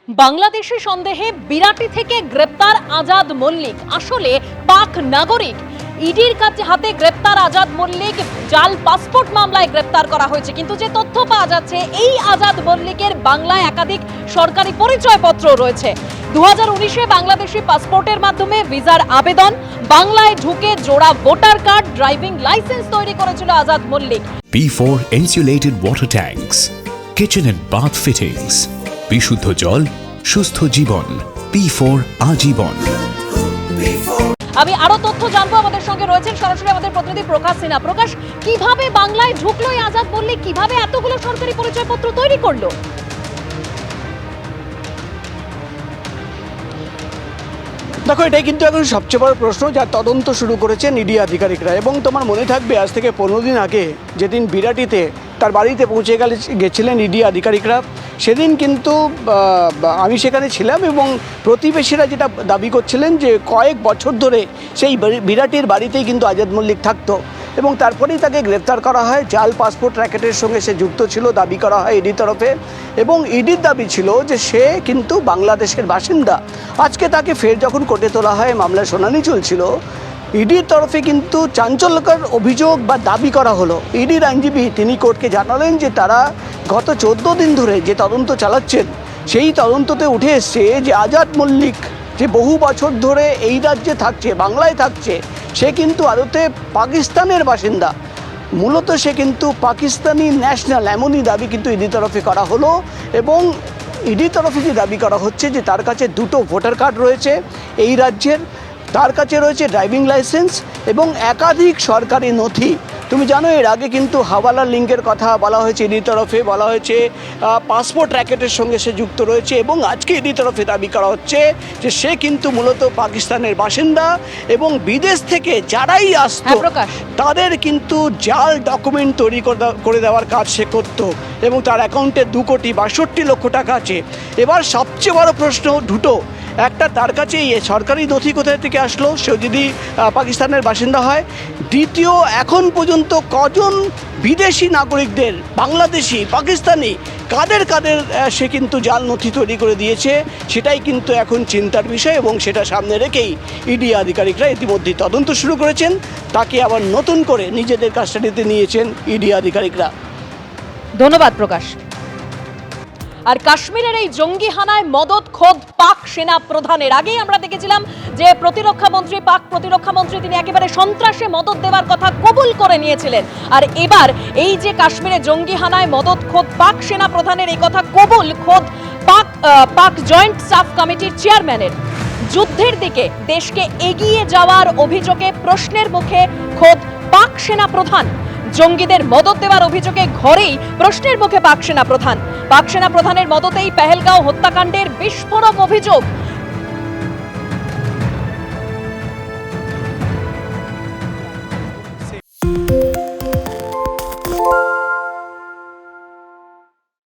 বাংলাদেশি সন্দেহে বিরাটি থেকে গ্রেপ্তার আজাদ মল্লিক আসলে পাক নাগরিক। ইডির কাছে হাতে গ্রেপ্তার আজাদ মল্লিক জাল পাসপোর্ট মামলায় গ্রেপ্তার করা হয়েছে, কিন্তু যে তথ্য পাওয়া যাচ্ছে এই আজাদ মল্লিকের বাংলায় একাধিক সরকারি পরিচয়পত্র রয়েছে। 2019-এ বাংলাদেশি পাসপোর্টের মাধ্যমে ভিসার আবেদন, বাংলায় ঢুকে জোড়া ভোটার কার্ড, ড্রাইভিং লাইসেন্স তৈরি করেছিল Azad Mallick. P4 insulated water tanks, kitchen and bath fittings, বিশুদ্ধ জল, সুস্থ জীবন, P4 আজীবন। আমি আরো তথ্য জানবো, আমাদের সঙ্গে রয়েছেন সরাসরি আমাদের প্রতিনিধি প্রকাশ সিনহা। প্রকাশ, কিভাবে বাংলায় ঢুকলো এই আজাদ মল্লিক, কিভাবে এতগুলো সরকারি পরিচয়পত্র তৈরি করলো? দেখো, এটাই কিন্তু এখন সবচেয়ে বড় প্রশ্ন, যার তদন্ত শুরু করেছেন ইডি আধিকারিকরা। এবং তোমার মনে থাকবে, আজ থেকে 15 দিন আগে যেদিন বিরাটিতে তার বাড়িতে পৌঁছে গেছিলেন ইডি আধিকারিকরা, সেদিন কিন্তু আমি সেখানে ছিলাম এবং প্রতিবেশীরা যেটা দাবি করছিলেন যে কয়েক বছর ধরে সেই বিরাটির বাড়িতেই কিন্তু আজাদ মল্লিক থাকতো এবং তারপরেই তাকে গ্রেফতার করা হয়। জাল পাসপোর্ট র্যাকেটের সঙ্গে সে যুক্ত ছিল দাবি করা হয় ইডির তরফে, এবং ইডির দাবি ছিল যে সে কিন্তু বাংলাদেশের বাসিন্দা। আজকে তাকে ফের যখন কোর্টে তোলা হয়, মামলার শুনানি চলছিল, ইডির তরফে কিন্তু চাঞ্চল্যকর অভিযোগ বা দাবি করা হলো। ইডির আইনজীবী তিনি কোর্টকে জানালেন যে তারা গত 14 দিন ধরে যে তদন্ত চালাচ্ছেন, সেই তদন্ততে উঠে এসছে যে আজাদ মল্লিক যে বহু বছর ধরে এই রাজ্যে থাকছে, বাংলায় থাকছে, সে কিন্তু আদতে পাকিস্তানের বাসিন্দা। মূলত সে কিন্তু পাকিস্তানি ন্যাশনাল, এমনই দাবি কিন্তু ইডির তরফে করা হলো। এবং ইডির তরফে যে দাবি করা হচ্ছে যে তার কাছে 2টো ভোটার কার্ড রয়েছে এই রাজ্যের, তার কাছে রয়েছে ড্রাইভিং লাইসেন্স এবং একাধিক সরকারি নথি। তুমি জানো, এর আগে কিন্তু হাওয়ালা লিঙ্কের কথা বলা হয়েছে ইডির তরফে, বলা হয়েছে পাসপোর্ট র্যাকেটের সঙ্গে সে যুক্ত রয়েছে, এবং আজকে ইডির তরফে দাবি করা হচ্ছে যে সে কিন্তু মূলত পাকিস্তানের বাসিন্দা এবং বিদেশ থেকে যারাই আসতো তাদের কিন্তু জাল ডকুমেন্ট তৈরি করে দেওয়ার কাজ সে করত, এবং তার অ্যাকাউন্টে 2,62,00,000 টাকা আছে। এবার সবচেয়ে বড় প্রশ্ন দুটো, একটা, তার কাছে এই সরকারি নথি কোথা থেকে আসলো, সে যদি পাকিস্তানের বাসিন্দা হয়। দ্বিতীয়, এখন পর্যন্ত কজন বিদেশি নাগরিকদের, বাংলাদেশি, পাকিস্তানি, কাদের সে কিন্তু জাল নথি তৈরি করে দিয়েছে, সেটাই কিন্তু এখন চিন্তার বিষয়। এবং সেটা সামনে রেখেই ইডি আধিকারিকরা ইতিমধ্যে তদন্ত শুরু করেছেন, তাকে আবার নতুন করে নিজেদের কাস্টাডিতে নিয়েছেন ইডি আধিকারিকরা। ধন্যবাদ প্রকাশ। আর কাশ্মীরের এই জঙ্গি হানায় মদত খোদ পাক সেনা প্রধানের। আগেই আমরা দেখেছিলাম যে পাক প্রতিরক্ষা মন্ত্রী তিনি একেবারে সন্ত্রাসে মদত দেওয়ার কথা কবুল করে নিয়েছিলেন, আর এবার এই যে কাশ্মীরে জঙ্গি হানায় মদত খোদ পাক সেনা প্রধানের, এই কথা কবুল খোদ পাক জয়েন্ট স্টাফ কমিটির চেয়ারম্যানের। যুদ্ধের দিকে দেশকে এগিয়ে যাওয়ার অভিযোগে প্রশ্নের মুখে খোদ পাক সেনা প্রধান। জঙ্গিদের মদত দেওয়ার অভিযোগে ঘরেই প্রশ্নের মুখে পাক সেনা প্রধানের মদতেই পেহেলগাঁও হত্যাকাণ্ডের বিস্ফোরক অভিযোগ।